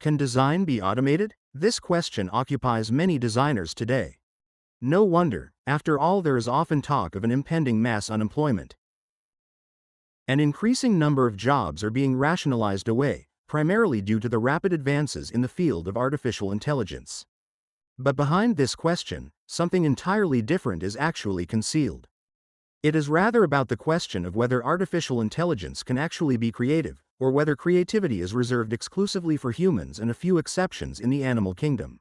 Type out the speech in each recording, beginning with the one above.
Can design be automated? This question occupies many designers today. No wonder, after all, there is often talk of an impending mass unemployment. An increasing number of jobs are being rationalized away, primarily due to the rapid advances in the field of artificial intelligence. But behind this question, something entirely different is actually concealed. It is rather about the question of whether artificial intelligence can actually be creative, or whether creativity is reserved exclusively for humans and a few exceptions in the animal kingdom.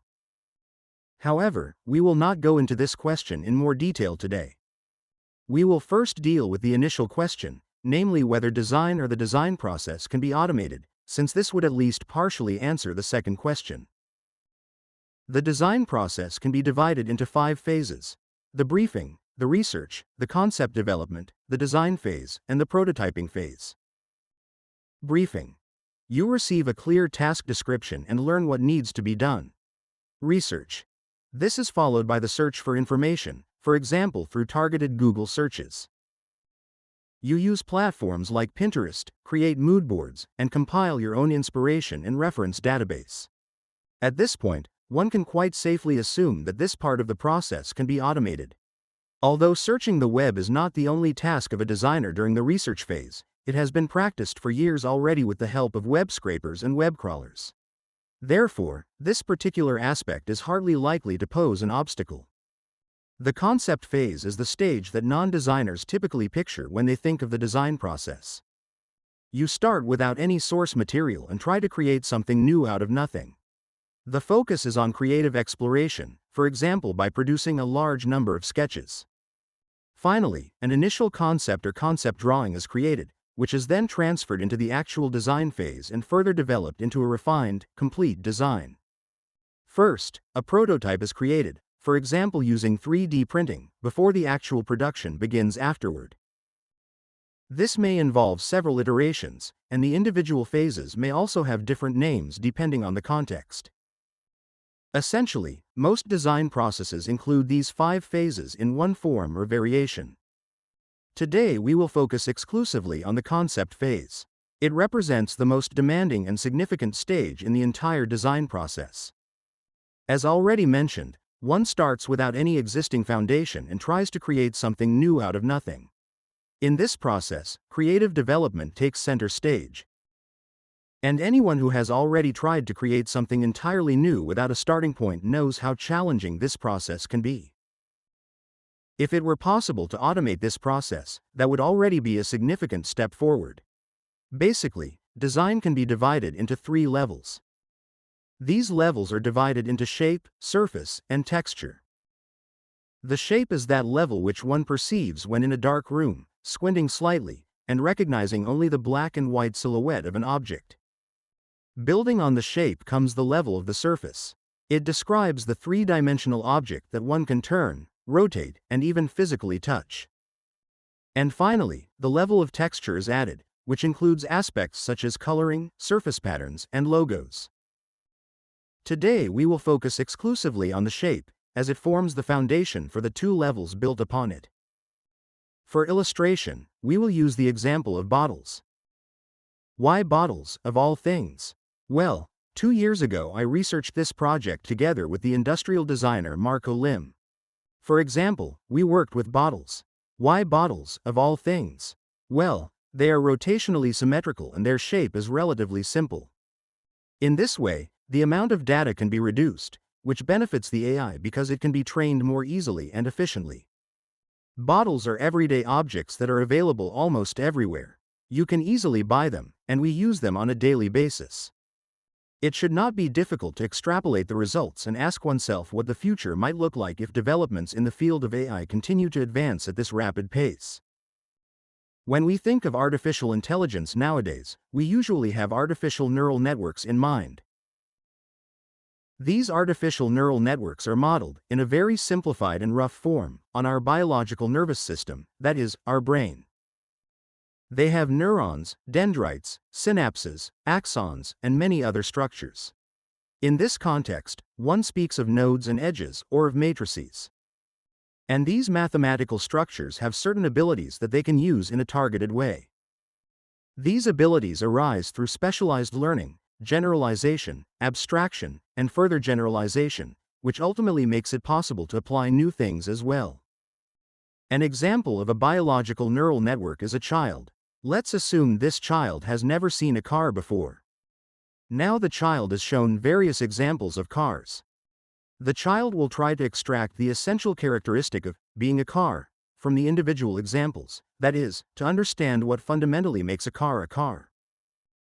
However, we will not go into this question in more detail today. We will first deal with the initial question, namely whether design or the design process can be automated, since this would at least partially answer the second question. The design process can be divided into 5 phases: the briefing, the research, the concept development, the design phase, and the prototyping phase. Briefing. You receive a clear task description and learn what needs to be done. Research. This is followed by the search for information, for example through targeted Google searches. You use platforms like Pinterest, create mood boards, and compile your own inspiration and reference database. At this point, one can quite safely assume that this part of the process can be automated. Although searching the web is not the only task of a designer during the research phase, it has been practiced for years already with the help of web scrapers and web crawlers. Therefore, this particular aspect is hardly likely to pose an obstacle. The concept phase is the stage that non-designers typically picture when they think of the design process. You start without any source material and try to create something new out of nothing. The focus is on creative exploration, for example by producing a large number of sketches. Finally, an initial concept or concept drawing is created, which is then transferred into the actual design phase and further developed into a refined, complete design. First, a prototype is created, for example using 3D printing, before the actual production begins afterward. This may involve several iterations, and the individual phases may also have different names depending on the context. Essentially, most design processes include these 5 phases in one form or variation. Today we will focus exclusively on the concept phase. It represents the most demanding and significant stage in the entire design process. As already mentioned, one starts without any existing foundation and tries to create something new out of nothing. In this process, creative development takes center stage. And anyone who has already tried to create something entirely new without a starting point knows how challenging this process can be. If it were possible to automate this process, that would already be a significant step forward. Basically, design can be divided into 3 levels. These levels are divided into shape, surface, and texture. The shape is that level which one perceives when in a dark room, squinting slightly, and recognizing only the black and white silhouette of an object. Building on the shape comes the level of the surface. It describes the 3-dimensional object that one can turn, rotate, and even physically touch. And finally, the level of texture is added, which includes aspects such as coloring, surface patterns, and logos. Today we will focus exclusively on the shape, as it forms the foundation for the 2 levels built upon it. For illustration, we will use the example of bottles. Why bottles, of all things? Well, 2 years ago I researched this project together with the industrial designer Marco Lim. For example, we worked with bottles. Why bottles, of all things? Well, they are rotationally symmetrical and their shape is relatively simple. In this way, the amount of data can be reduced, which benefits the AI because it can be trained more easily and efficiently. Bottles are everyday objects that are available almost everywhere. You can easily buy them, and we use them on a daily basis. It should not be difficult to extrapolate the results and ask oneself what the future might look like if developments in the field of AI continue to advance at this rapid pace. When we think of artificial intelligence nowadays, we usually have artificial neural networks in mind. These artificial neural networks are modeled, in a very simplified and rough form, on our biological nervous system, that is, our brain. They have neurons, dendrites, synapses, axons, and many other structures. In this context, one speaks of nodes and edges, or of matrices. And these mathematical structures have certain abilities that they can use in a targeted way. These abilities arise through specialized learning, generalization, abstraction, and further generalization, which ultimately makes it possible to apply new things as well. An example of a biological neural network is a child. Let's assume this child has never seen a car before. Now the child is shown various examples of cars. The child will try to extract the essential characteristic of being a car from the individual examples, that is, to understand what fundamentally makes a car a car.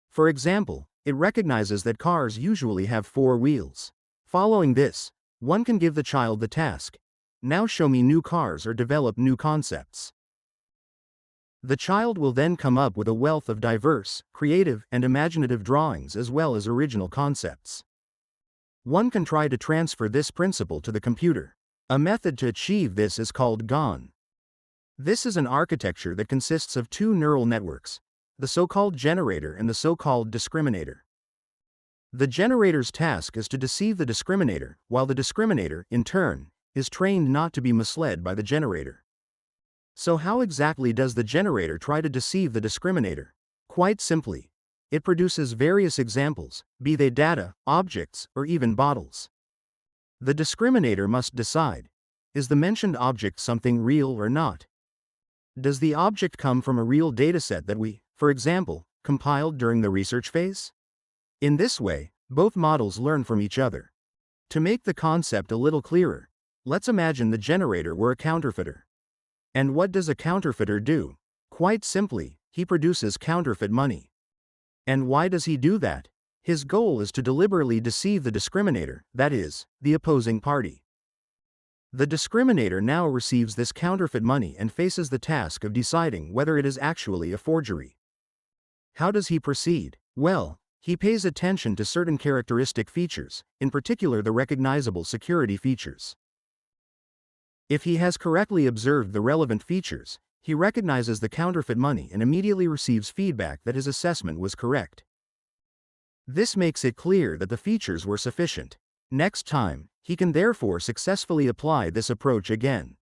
For example, it recognizes that cars usually have 4 wheels. Following this, one can give the child the task, now show me new cars or develop new concepts. The child will then come up with a wealth of diverse, creative, and imaginative drawings as well as original concepts. One can try to transfer this principle to the computer. A method to achieve this is called GAN. This is an architecture that consists of 2 neural networks, the so-called generator and the so-called discriminator. The generator's task is to deceive the discriminator, while the discriminator, in turn, is trained not to be misled by the generator. So how exactly does the generator try to deceive the discriminator? Quite simply, it produces various examples, be they data, objects, or even bottles. The discriminator must decide, is the mentioned object something real or not? Does the object come from a real dataset that we, for example, compiled during the research phase? In this way, both models learn from each other. To make the concept a little clearer, let's imagine the generator were a counterfeiter. And what does a counterfeiter do? Quite simply, he produces counterfeit money. And why does he do that? His goal is to deliberately deceive the discriminator, that is, the opposing party. The discriminator now receives this counterfeit money and faces the task of deciding whether it is actually a forgery. How does he proceed? Well, he pays attention to certain characteristic features, in particular the recognizable security features. If he has correctly observed the relevant features, he recognizes the counterfeit money and immediately receives feedback that his assessment was correct. This makes it clear that the features were sufficient. Next time, he can therefore successfully apply this approach again.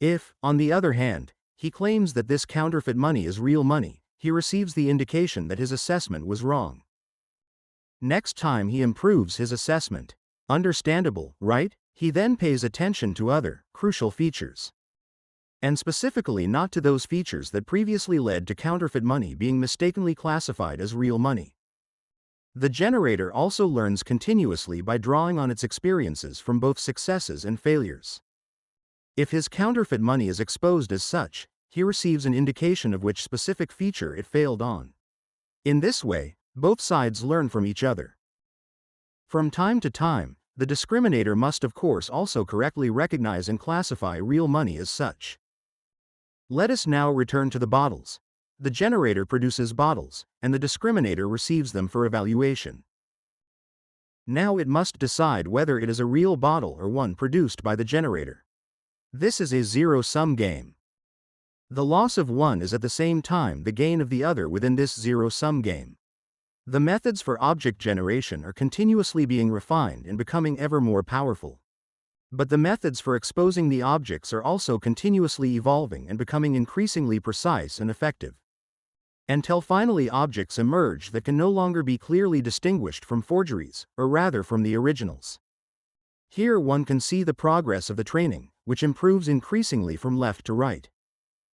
If, on the other hand, he claims that this counterfeit money is real money, he receives the indication that his assessment was wrong. Next time he improves his assessment. Understandable, right? He then pays attention to other, crucial features. And specifically not to those features that previously led to counterfeit money being mistakenly classified as real money. The generator also learns continuously by drawing on its experiences from both successes and failures. If his counterfeit money is exposed as such, he receives an indication of which specific feature it failed on. In this way, both sides learn from each other. From time to time, the discriminator must of course also correctly recognize and classify real money as such. Let us now return to the bottles. The generator produces bottles, and the discriminator receives them for evaluation. Now it must decide whether it is a real bottle or one produced by the generator. This is a zero-sum game. The loss of one is at the same time the gain of the other within this zero-sum game. The methods for object generation are continuously being refined and becoming ever more powerful. But the methods for exposing the objects are also continuously evolving and becoming increasingly precise and effective. Until finally objects emerge that can no longer be clearly distinguished from forgeries, or rather from the originals. Here one can see the progress of the training, which improves increasingly from left to right.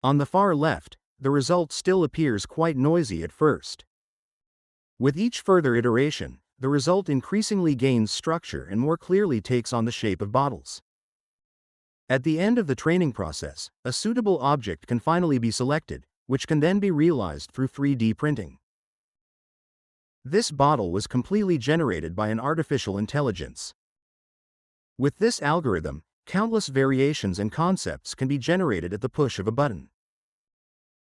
On the far left, the result still appears quite noisy at first. With each further iteration, the result increasingly gains structure and more clearly takes on the shape of bottles. At the end of the training process, a suitable object can finally be selected, which can then be realized through 3D printing. This bottle was completely generated by an artificial intelligence. With this algorithm, countless variations and concepts can be generated at the push of a button.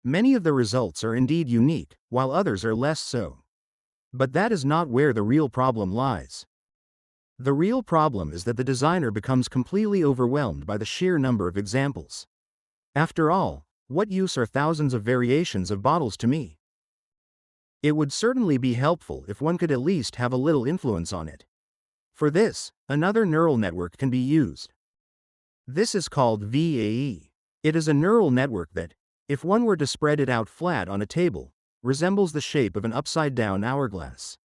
Many of the results are indeed unique, while others are less so. But that is not where the real problem lies. The real problem is that the designer becomes completely overwhelmed by the sheer number of examples. After all, what use are thousands of variations of bottles to me? It would certainly be helpful if one could at least have a little influence on it. For this, another neural network can be used. This is called VAE. It is a neural network that, if one were to spread it out flat on a table, resembles the shape of an upside-down hourglass.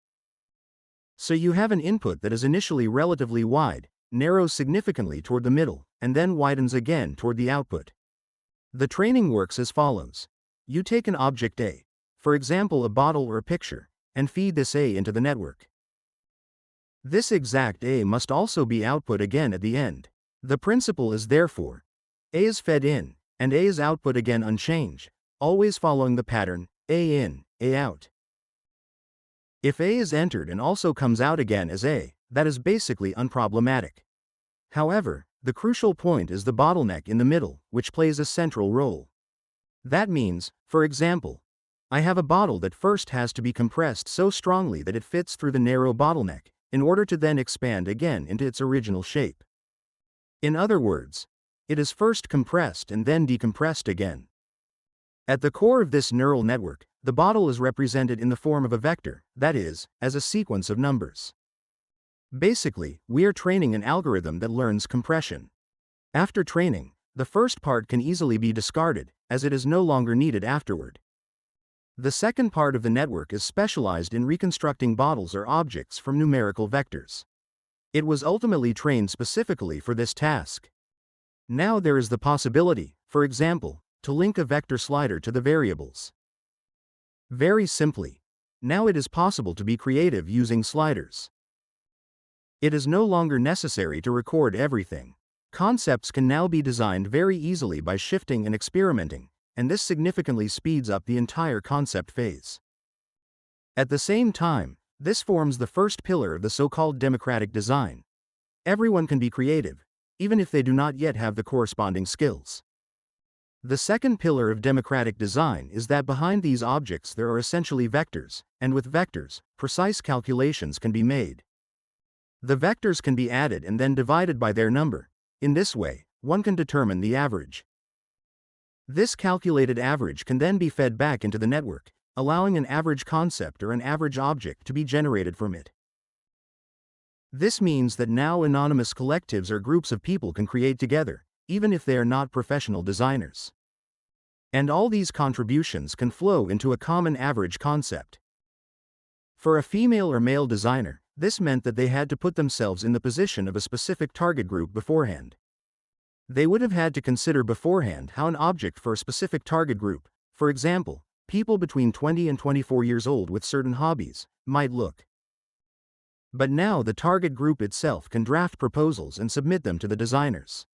So you have an input that is initially relatively wide, narrows significantly toward the middle, and then widens again toward the output. The training works as follows. You take an object A, for example a bottle or a picture, and feed this A into the network. This exact A must also be output again at the end. The principle is therefore, A is fed in, and A is output again unchanged, always following the pattern, A in, A out. If A is entered and also comes out again as A, that is basically unproblematic. However, the crucial point is the bottleneck in the middle, which plays a central role. That means, for example, I have a bottle that first has to be compressed so strongly that it fits through the narrow bottleneck, in order to then expand again into its original shape. In other words, it is first compressed and then decompressed again. At the core of this neural network, the bottle is represented in the form of a vector, that is, as a sequence of numbers. Basically, we are training an algorithm that learns compression. After training, the first part can easily be discarded, as it is no longer needed afterward. The second part of the network is specialized in reconstructing bottles or objects from numerical vectors. It was ultimately trained specifically for this task. Now there is the possibility, for example, to link a vector slider to the variables. Very simply, now it is possible to be creative using sliders. It is no longer necessary to record everything. Concepts can now be designed very easily by shifting and experimenting, and this significantly speeds up the entire concept phase. At the same time, this forms the first pillar of the so-called democratic design. Everyone can be creative, even if they do not yet have the corresponding skills. The second pillar of democratic design is that behind these objects there are essentially vectors, and with vectors, precise calculations can be made. The vectors can be added and then divided by their number. In this way, one can determine the average. This calculated average can then be fed back into the network, allowing an average concept or an average object to be generated from it. This means that now anonymous collectives or groups of people can create together, even if they are not professional designers. And all these contributions can flow into a common average concept. For a female or male designer, this meant that they had to put themselves in the position of a specific target group beforehand. They would have had to consider beforehand how an object for a specific target group, for example, people between 20 and 24 years old with certain hobbies, might look. But now the target group itself can draft proposals and submit them to the designers.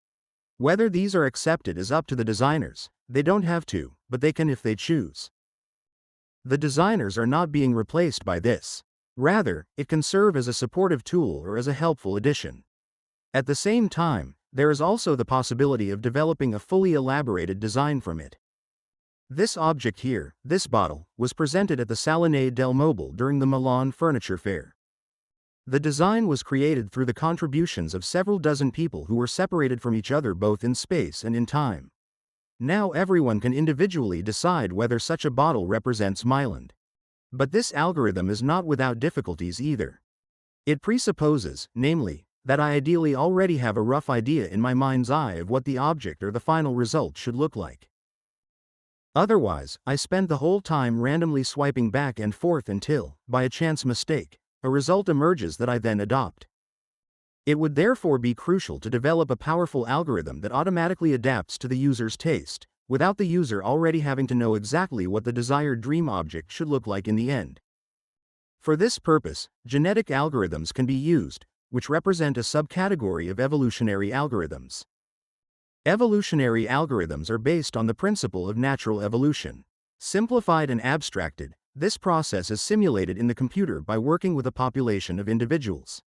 Whether these are accepted is up to the designers. They don't have to, but they can if they choose. The designers are not being replaced by this. Rather, it can serve as a supportive tool or as a helpful addition. At the same time, there is also the possibility of developing a fully elaborated design from it. This object here, this bottle, was presented at the Salone del Mobile during the Milan Furniture Fair. The design was created through the contributions of several dozen people who were separated from each other both in space and in time. Now everyone can individually decide whether such a bottle represents Milan. But this algorithm is not without difficulties either. It presupposes, namely, that I ideally already have a rough idea in my mind's eye of what the object or the final result should look like. Otherwise, I spend the whole time randomly swiping back and forth until, by a chance mistake, a result emerges that I then adopt. It would therefore be crucial to develop a powerful algorithm that automatically adapts to the user's taste, without the user already having to know exactly what the desired dream object should look like in the end. For this purpose, genetic algorithms can be used, which represent a subcategory of evolutionary algorithms. Evolutionary algorithms are based on the principle of natural evolution. Simplified and abstracted, this process is simulated in the computer by working with a population of individuals.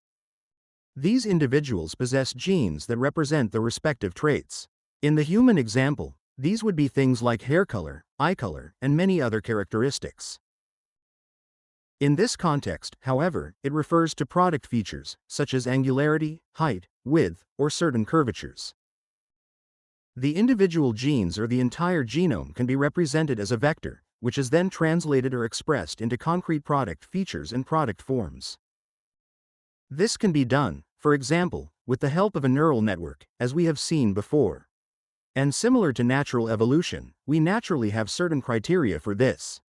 These individuals possess genes that represent the respective traits. In the human example, these would be things like hair color, eye color, and many other characteristics. In this context, however, it refers to product features, such as angularity, height, width, or certain curvatures. The individual genes or the entire genome can be represented as a vector, which is then translated or expressed into concrete product features and product forms. This can be done, for example, with the help of a neural network, as we have seen before. And similar to natural evolution, we naturally have certain criteria for this.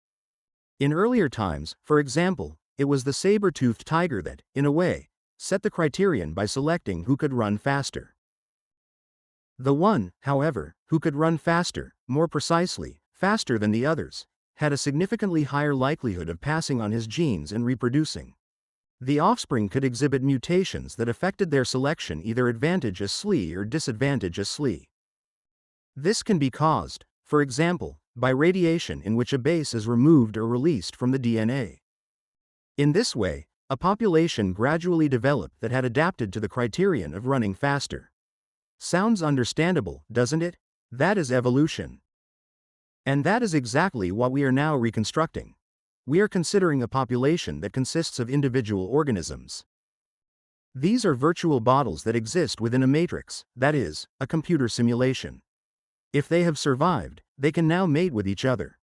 In earlier times, for example, it was the saber-toothed tiger that, in a way, set the criterion by selecting who could run faster. The one, however, who could run faster, more precisely, faster than the others, had a significantly higher likelihood of passing on his genes and reproducing. The offspring could exhibit mutations that affected their selection either advantageously or disadvantageously. This can be caused, for example, by radiation in which a base is removed or released from the DNA. In this way, a population gradually developed that had adapted to the criterion of running faster. Sounds understandable, doesn't it? That is evolution. And that is exactly what we are now reconstructing. We are considering a population that consists of individual organisms. These are virtual bottles that exist within a matrix, that is, a computer simulation. If they have survived, they can now mate with each other.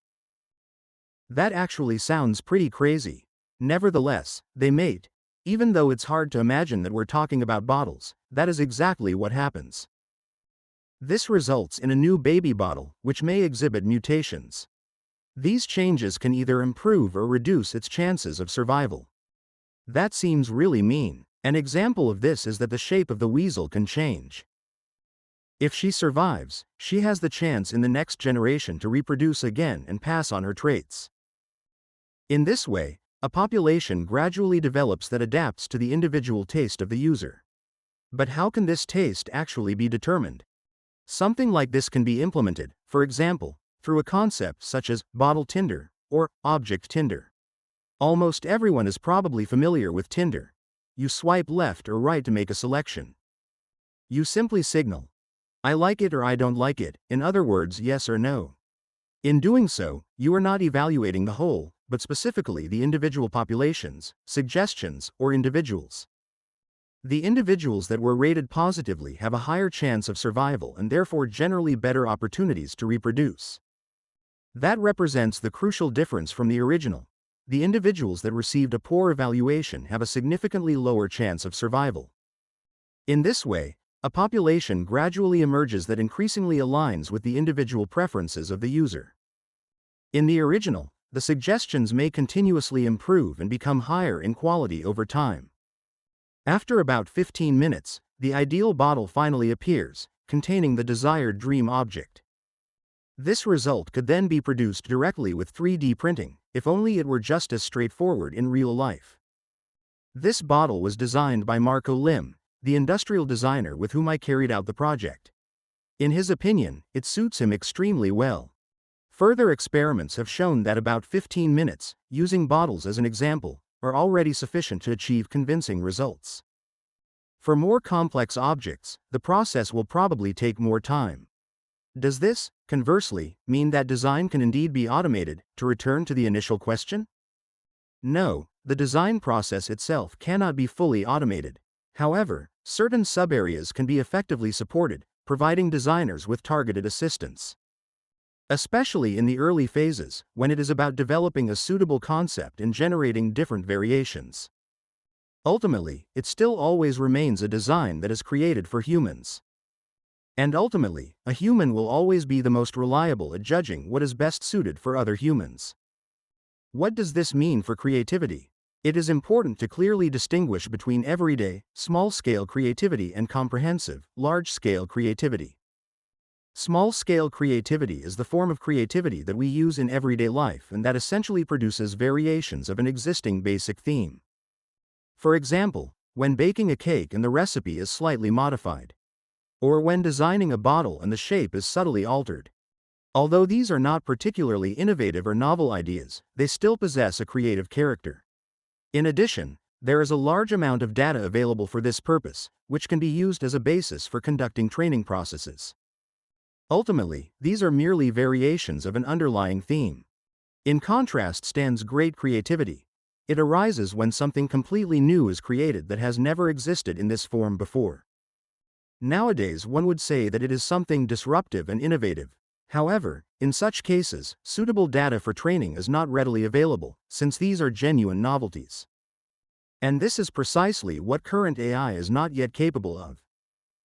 That actually sounds pretty crazy. Nevertheless, they mate. Even though it's hard to imagine that we're talking about bottles, that is exactly what happens. This results in a new baby bottle, which may exhibit mutations. These changes can either improve or reduce its chances of survival. That seems really mean. An example of this is that the shape of the weasel can change. If she survives, she has the chance in the next generation to reproduce again and pass on her traits. In this way, a population gradually develops that adapts to the individual taste of the user. But how can this taste actually be determined? Something like this can be implemented, for example, through a concept such as bottle Tinder or object Tinder. Almost everyone is probably familiar with Tinder. You swipe left or right to make a selection. You simply signal, I like it or I don't like it, in other words, yes or no. In doing so, you are not evaluating the whole, but specifically the individual populations, suggestions, or individuals. The individuals that were rated positively have a higher chance of survival and therefore generally better opportunities to reproduce. That represents the crucial difference from the original. The individuals that received a poor evaluation have a significantly lower chance of survival. In this way, a population gradually emerges that increasingly aligns with the individual preferences of the user. In the original, the suggestions may continuously improve and become higher in quality over time. After about 15 minutes, the ideal bottle finally appears, containing the desired dream object. This result could then be produced directly with 3D printing, if only it were just as straightforward in real life. This bottle was designed by Marco Lim, the industrial designer with whom I carried out the project. In his opinion, it suits him extremely well. Further experiments have shown that about 15 minutes, using bottles as an example, are already sufficient to achieve convincing results. For more complex objects, the process will probably take more time. Does this, conversely, mean that design can indeed be automated, to return to the initial question? No, the design process itself cannot be fully automated. However, certain sub-areas can be effectively supported, providing designers with targeted assistance. Especially in the early phases, when it is about developing a suitable concept and generating different variations. Ultimately, it still always remains a design that is created for humans. And ultimately, a human will always be the most reliable at judging what is best suited for other humans. What does this mean for creativity? It is important to clearly distinguish between everyday, small-scale creativity and comprehensive, large-scale creativity. Small-scale creativity is the form of creativity that we use in everyday life and that essentially produces variations of an existing basic theme. For example, when baking a cake and the recipe is slightly modified. Or when designing a bottle and the shape is subtly altered. Although these are not particularly innovative or novel ideas, they still possess a creative character. In addition, there is a large amount of data available for this purpose, which can be used as a basis for conducting training processes. Ultimately, these are merely variations of an underlying theme. In contrast stands great creativity. It arises when something completely new is created that has never existed in this form before. Nowadays one would say that it is something disruptive and innovative. However, in such cases, suitable data for training is not readily available, since these are genuine novelties. And this is precisely what current AI is not yet capable of.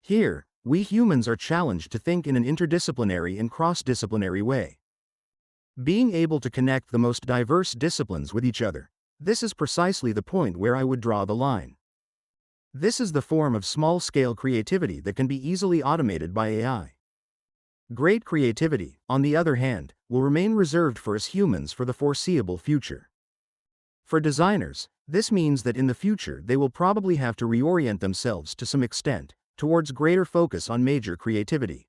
Here, we humans are challenged to think in an interdisciplinary and cross-disciplinary way. Being able to connect the most diverse disciplines with each other, This is precisely the point where I would draw the line. This is the form of small-scale creativity that can be easily automated by AI. Great creativity, on the other hand, will remain reserved for us humans for the foreseeable future. For designers, this means that in the future they will probably have to reorient themselves to some extent towards greater focus on major creativity.